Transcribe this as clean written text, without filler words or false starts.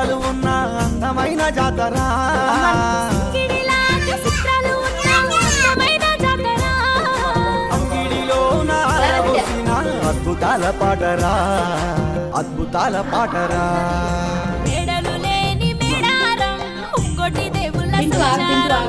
చిత్రాలు ఉన్న అందమైన జాతర, అంగిడిలో నారబోసిన అద్భుతాల పాటరా, అద్భుతాల పాటరా. మేడలు లేని మేడారం, ముక్కోటి దేవుళ్ళ సంచారం.